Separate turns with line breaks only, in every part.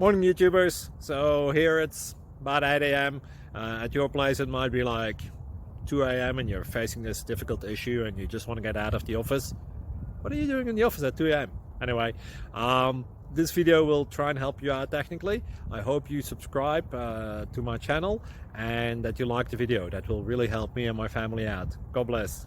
Morning YouTubers. So here it's about 8 a.m. At your place it might be like 2 a.m. and you're facing this difficult issue and you just want to get out of the office. What are you doing in the office at 2 a.m.? Anyway, this video will try and help you out technically. I hope you subscribe to my channel and that you like the video. That will really help me and my family out. God bless.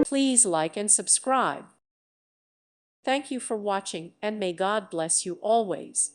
Please like and subscribe. Thank you for watching, and may God bless you always.